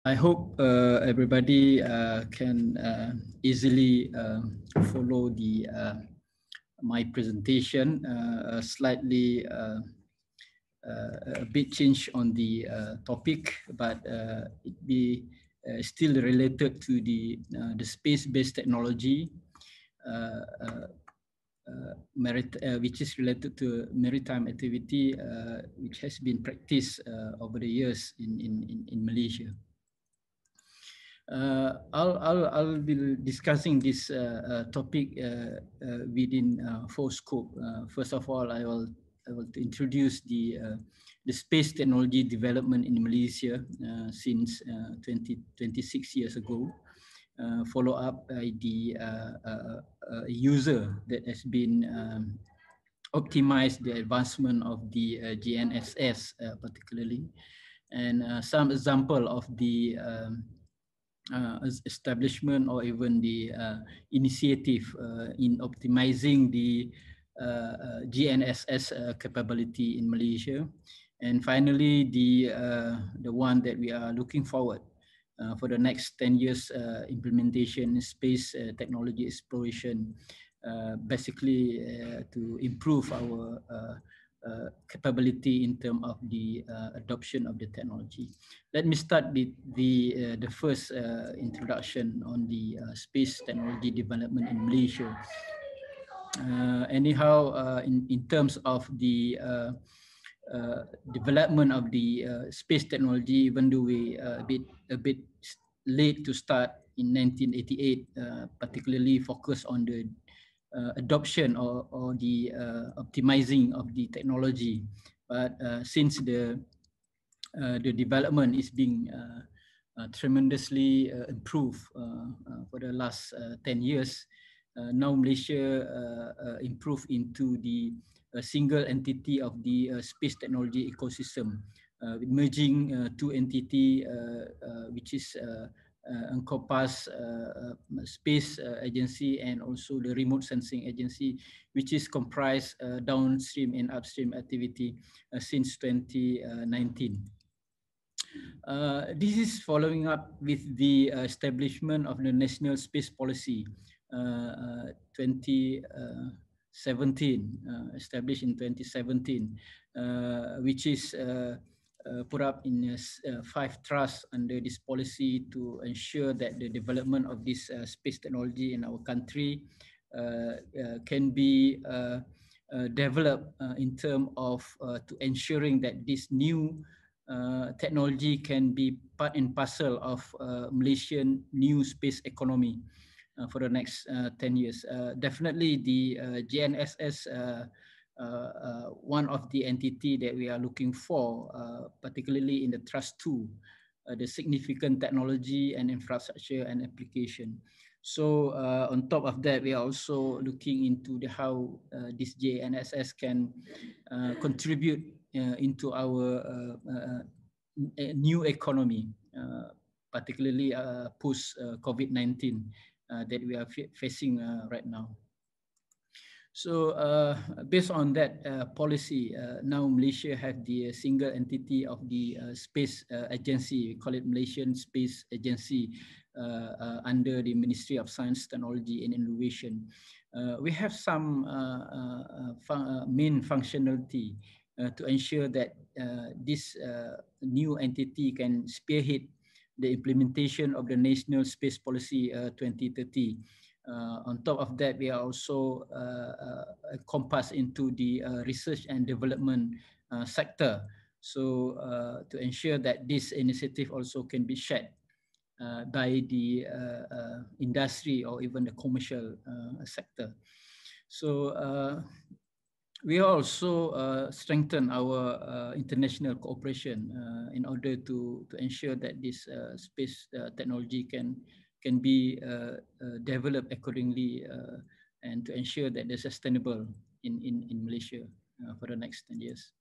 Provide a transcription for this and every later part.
I hope everybody can easily follow the my presentation. Slightly a bit change on the topic, but it be still related to the space-based technology, which is related to maritime activity, which has been practiced over the years in Malaysia. I'll be discussing this topic within 4 scope. First of all, I will introduce the space technology development in Malaysia since 26 years ago. Follow up by the user that has been optimized the advancement of the GNSS particularly, and some example of the establishment or even the initiative in optimizing the GNSS capability in Malaysia. And finally, the one that we are looking forward for the next 10 years implementation in space technology exploration, basically to improve our capability in terms of the adoption of the technology. Let me start with the first introduction on the space technology development in Malaysia. Anyhow, in terms of the development of the space technology, even though we a bit late to start in 1988, particularly focus on the adoption or the optimizing of the technology. But since the development is being tremendously improved for the last 10 years, now Malaysia improved into the single entity of the space technology ecosystem, merging 2 entities, which is encompass space agency and also the remote sensing agency, which is comprised downstream and upstream activity since 2019. This is following up with the establishment of the National Space Policy 2017, established in 2017, which is put up in 5 trusts under this policy to ensure that the development of this space technology in our country can be developed in terms of to ensuring that this new technology can be part and parcel of Malaysian new space economy for the next 10 years. Definitely the GNSS one of the entity that we are looking for, particularly in the Trust 2, the significant technology and infrastructure and application. So on top of that, we are also looking into how this GNSS can contribute into our new economy, particularly post COVID-19 that we are facing right now. So based on that policy, now Malaysia have the single entity of the space agency. We call it Malaysian Space Agency under the Ministry of Science, Technology and Innovation. We have some main functionality to ensure that this new entity can spearhead the implementation of the National Space Policy 2030. On top of that, we are also encompassed into the research and development sector. So to ensure that this initiative also can be shared by the industry or even the commercial sector. So we also strengthen our international cooperation in order to ensure that this space technology can be developed accordingly and to ensure that they're sustainable in Malaysia for the next 10 years.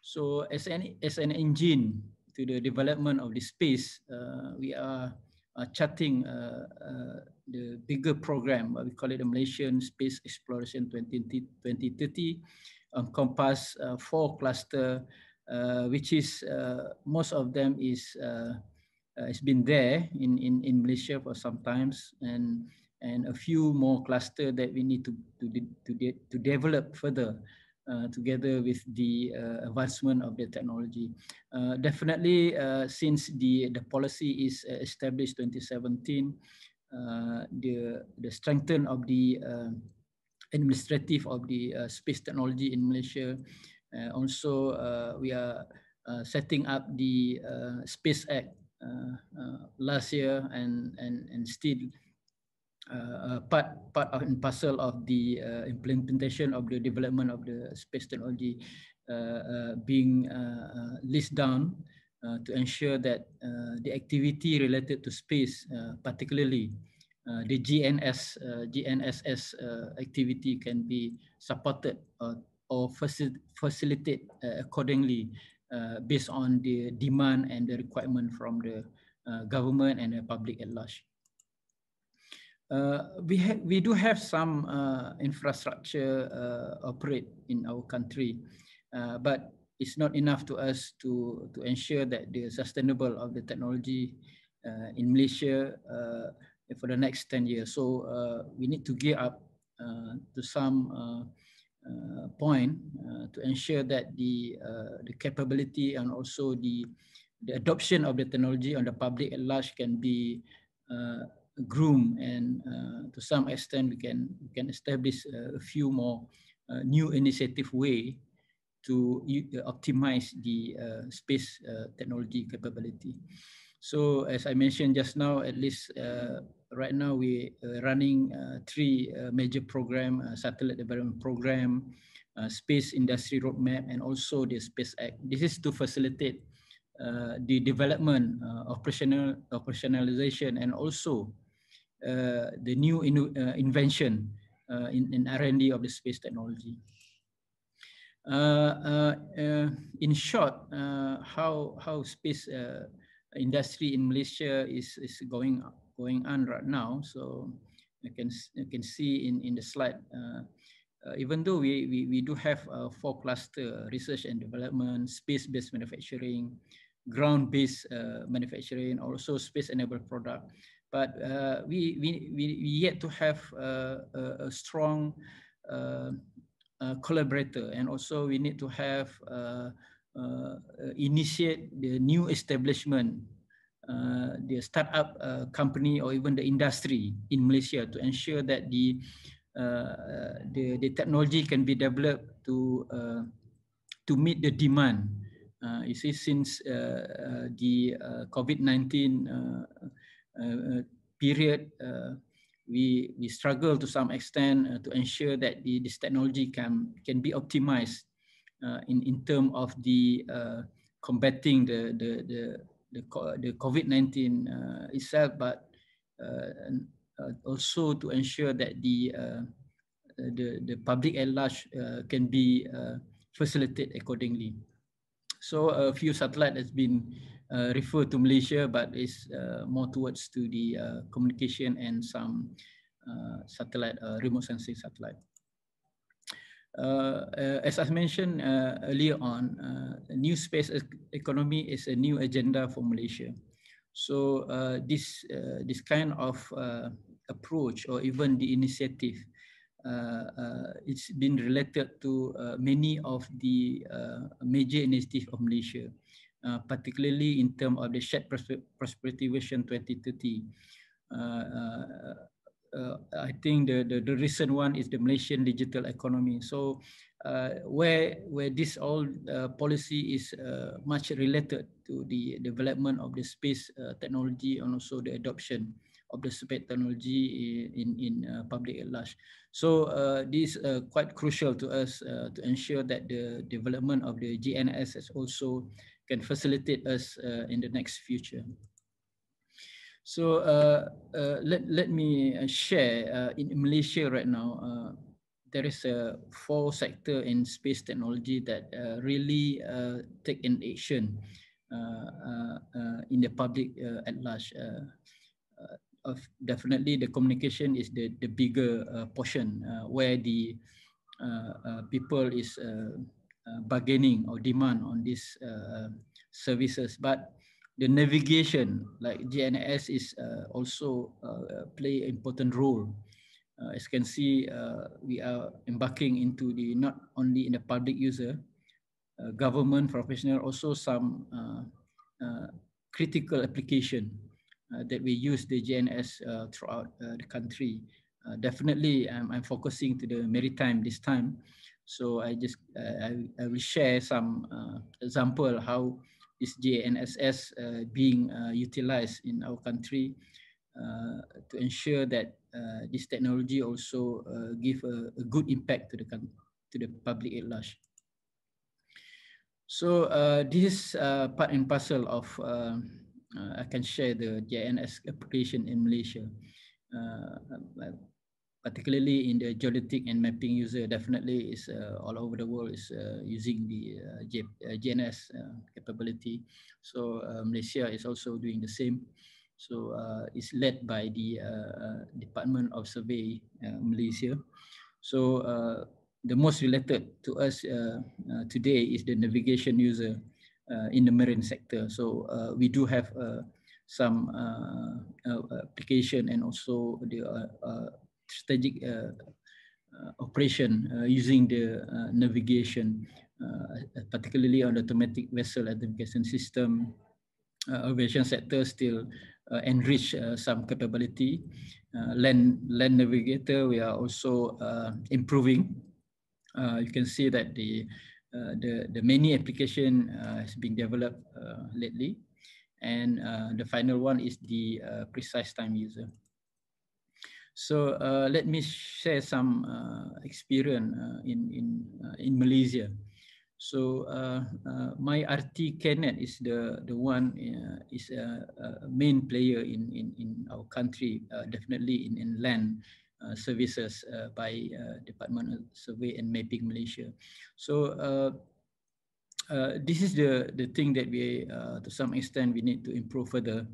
So as an engine to the development of the space, we are charting the bigger program, we call it the Malaysian Space Exploration 2030, encompass 4 clusters, which is most of them is it's been there in Malaysia for some times, and a few more cluster that we need to develop further together with the advancement of the technology. Definitely, since the policy is established 2017, the strengthen of the administrative of the space technology in Malaysia. Also, we are setting up the Space Act last year, and still part and parcel of the implementation of the development of the space technology being listed down to ensure that the activity related to space, particularly the GNSS activity, can be supported or facilitate accordingly based on the demand and the requirement from the government and the public at large. We do have some infrastructure operate in our country, but it's not enough to us to ensure that the sustainable of the technology in Malaysia for the next 10 years. So we need to gear up to some point to ensure that the capability and also the adoption of the technology on the public at large can be groomed, and to some extent we can establish a few more new initiative way to optimize the space technology capability. So as I mentioned just now, at least right now we are running 3 major program: satellite development program, space industry roadmap, and also the Space Act. This is to facilitate the development, operationalization, and also the new invention in R&D of the space technology. In short, how space industry in Malaysia is going on right now. So you can see in the slide. Even though we do have 4 cluster: research and development, space-based manufacturing, ground-based manufacturing, also space-enabled product, but we yet to have a strong collaborator, and also we need to have initiate the new establishment, the startup company or even the industry in Malaysia, to ensure that the technology can be developed to meet the demand. You see, since the COVID-19 period, we struggle to some extent to ensure that this technology can be optimized in terms of the combating the COVID-19 itself, but also to ensure that the public at large can be facilitated accordingly. So a few satellite has been referred to Malaysia, but it's more towards to the communication and some satellite, remote sensing satellite. As I mentioned earlier on, new space economy is a new agenda for Malaysia. So this kind of approach, or even the initiative, it's been related to many of the major initiatives of Malaysia, particularly in terms of the Shared Prosperity Vision 2030. I think the recent one is the Malaysian digital economy. So where this all policy is much related to the development of the space technology, and also the adoption of the space technology in public at large. So this is quite crucial to us to ensure that the development of the GNSS also can facilitate us in the next future. So let me share, in Malaysia right now, there is a 4 sector in space technology that really take an action in the public at large. Definitely the communication is the bigger portion, where the people is bargaining or demand on these services. But the navigation, like GNS is also play an important role. As you can see, we are embarking into the not only in the public user, government, professional, also some critical application that we use the GNS throughout the country. Definitely, I'm focusing to the maritime this time. So I will share some example how this GNSS being utilized in our country to ensure that this technology also give a good impact to the public at large. So this is part and parcel of I can share the GNS application in Malaysia, particularly in the geodetic and mapping user. Definitely is all over the world is using the GNS capability. So Malaysia is also doing the same. So it's led by the Department of Survey Malaysia. So the most related to us today is the navigation user in the marine sector. So we do have some application and also the strategic operation using the navigation, particularly on the automatic vessel identification system. Aviation sector still enrich some capability. Land navigator, we are also improving. You can see that the many application has been developed lately, and the final one is the precise time user. So let me share some experience in Malaysia. So my RT Canet is the one is a main player in our country, definitely in land services by Department of Survey and Mapping Malaysia. So this is the thing that we to some extent we need to improve further.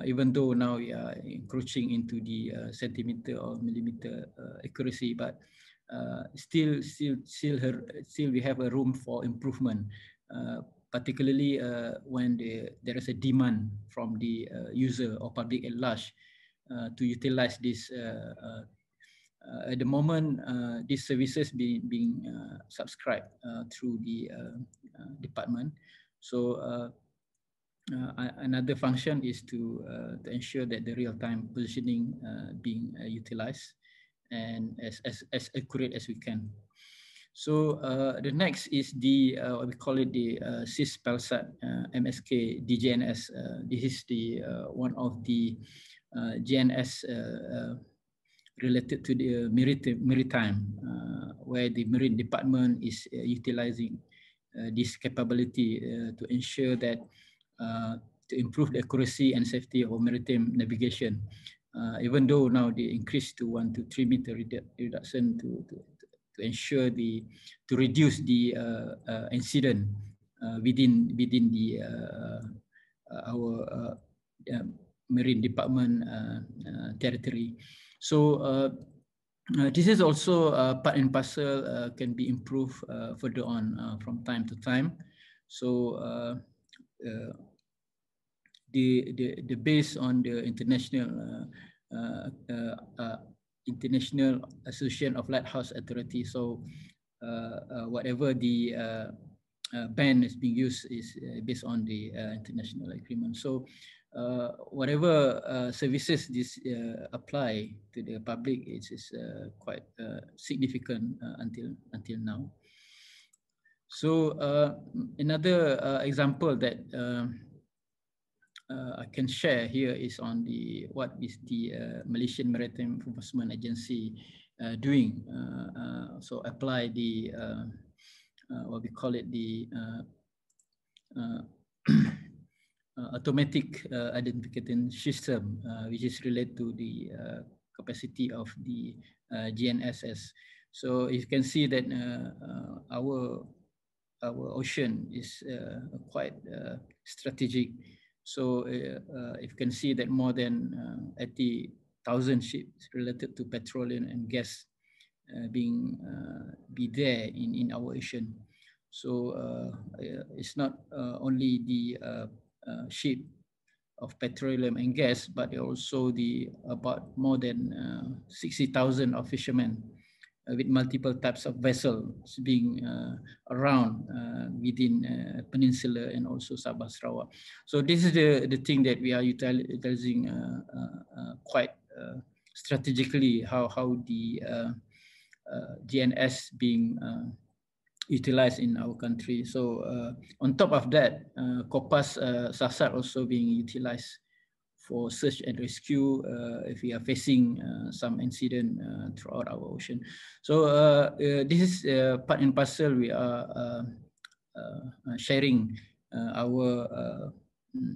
Even though now we are encroaching into the centimeter or millimeter accuracy, but still we have a room for improvement, particularly when there is a demand from the user or public at large to utilize this. At the moment, these services being subscribed through the department. So another function is to ensure that the real-time positioning being utilized and as accurate as we can. So the next is the what we call it the SYSPELSA MSK DGNS. This is the one of the GNS related to the maritime, where the Marine Department is utilizing this capability to ensure that to improve the accuracy and safety of maritime navigation. Even though now they increased to 1 to 3 meter reduction to ensure to reduce the incident within the our Marine Department territory. So this is also part and parcel can be improved further on from time to time. So the based on the International Association of Lighthouse Authority. So whatever the ban is being used is based on the international agreement. So whatever services this apply to the public is quite significant until now. So another example that I can share here is on what is the Malaysian Maritime Enforcement Agency doing. So apply the what we call it the automatic identification system, which is related to the capacity of the GNSS. So you can see that our ocean is quite strategic. So you can see that more than 80,000 ships related to petroleum and gas be there in our ocean. So it's not only the ship of petroleum and gas, but also about more than 60,000 of fishermen with multiple types of vessels being around within Peninsula and also Sabah Sarawak. So this is the thing that we are utilizing quite strategically, how the GNS being utilized in our country. So on top of that, Kopas SASAT also being utilized for search and rescue if we are facing some incident throughout our ocean. So this is part and parcel. We are sharing our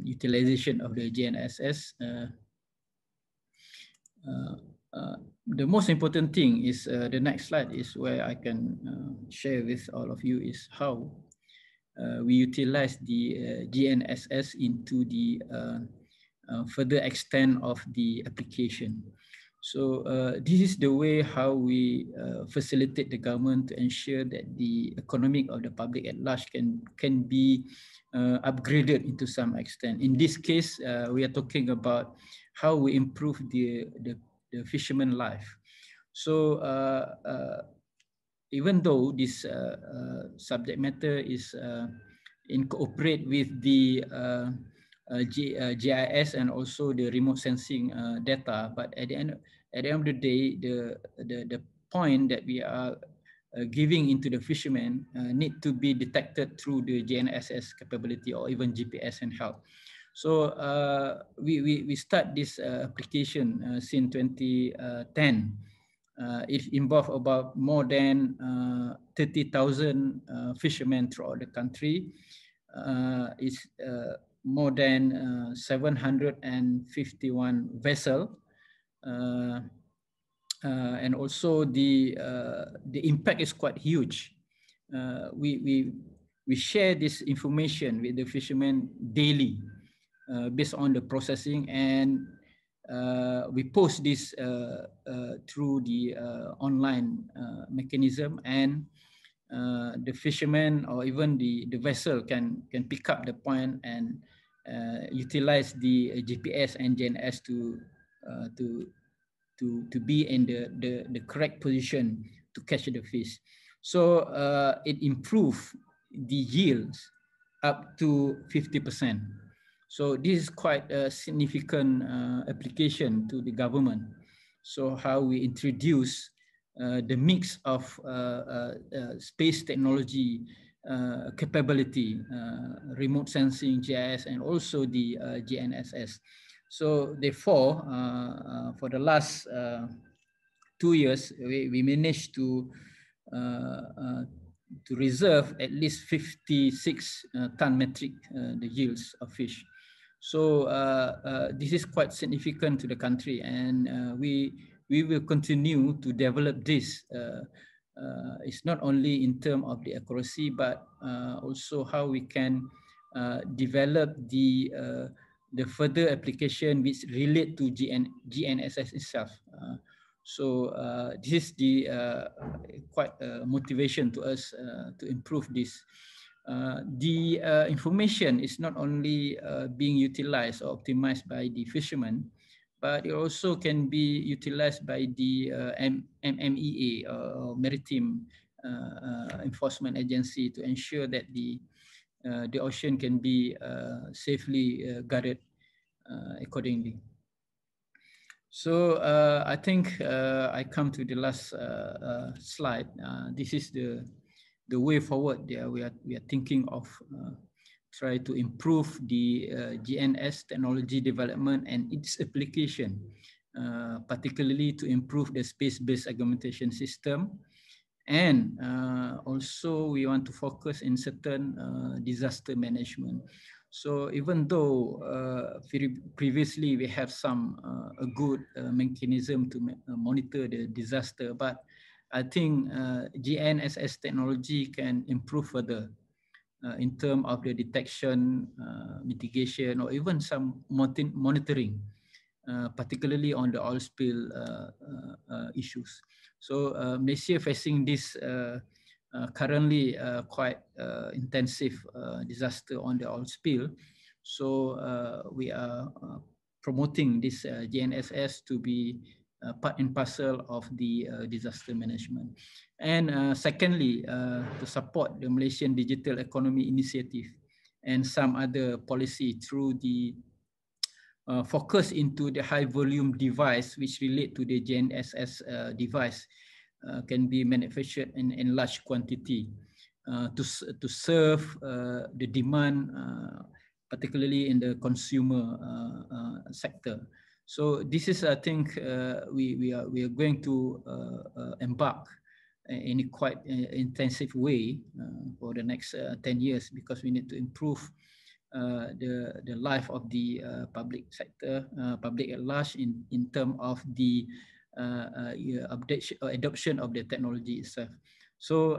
utilization of the GNSS. The most important thing is the next slide is where I can share with all of you is how we utilize the GNSS into the further extent of the application. So this is the way how we facilitate the government to ensure that the economic of the public at large can be upgraded into some extent. In this case, we are talking about how we improve the fisherman life. So even though this subject matter is in cooperate with the GIS and also the remote sensing data, but at the end of the day, the point that we are giving into the fishermen need to be detected through the GNSS capability or even GPS and help. So we start this application since 2010. It involved about more than 30,000 fishermen throughout the country. It's more than 751 vessels. And also the impact is quite huge. We share this information with the fishermen daily based on the processing, and we post this through the online mechanism, and the fishermen or even the vessel can pick up the point and utilize the GPS and GNS to be in the correct position to catch the fish. So it improves the yields up to 50%. So this is quite a significant application to the government. So how we introduce the mix of space technology capability, remote sensing, GIS, and also the GNSS. So therefore, for the last 2 years, we managed to reserve at least 56 ton metric the yields of fish. So this is quite significant to the country, and we will continue to develop this. It's not only in terms of the accuracy, but also how we can develop the further application which relate to GNSS itself. So this is the quite motivation to us to improve this. The information is not only being utilized or optimized by the fishermen, but it also can be utilized by the MEA or Maritime Enforcement Agency to ensure that the ocean can be safely guarded accordingly. So I think I come to the last slide. This is the way forward. We are thinking of try to improve the GNS technology development and its application, particularly to improve the space-based augmentation system. And also we want to focus in certain disaster management. So even though previously we have some a good mechanism to monitor the disaster, but I think GNSS technology can improve further in terms of the detection, mitigation, or even some monitoring, particularly on the oil spill issues. So Malaysia facing this currently quite intensive disaster on the oil spill. So we are promoting this GNSS to be part and parcel of the disaster management. And secondly, to support the Malaysian Digital Economy Initiative and some other policy through the focus into the high volume device which relate to the GNSS device can be manufactured in large quantity to serve the demand, particularly in the consumer sector. So this is, I think, we are going to embark in a quite intensive way for the next 10 years, because we need to improve the life of the public sector, public at large, in terms of the adoption of the technology itself. So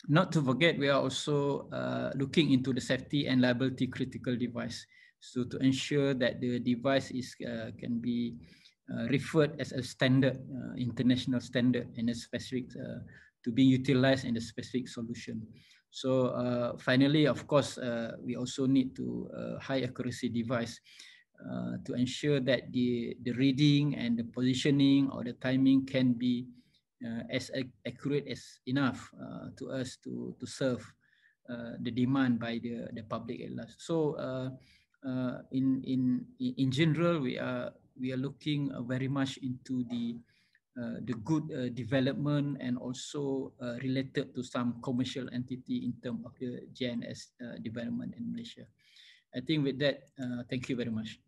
not to forget, we are also looking into the safety and liability critical device. So to ensure that the device is can be referred as a standard, international standard, in a specific to be utilized in a specific solution. So finally, of course, we also need to high accuracy device to ensure that the reading and the positioning or the timing can be as accurate as enough to us to serve the demand by the public at large. So in general, we are looking very much into the good development, and also related to some commercial entity in terms of the GNS development in Malaysia. I think with that, thank you very much.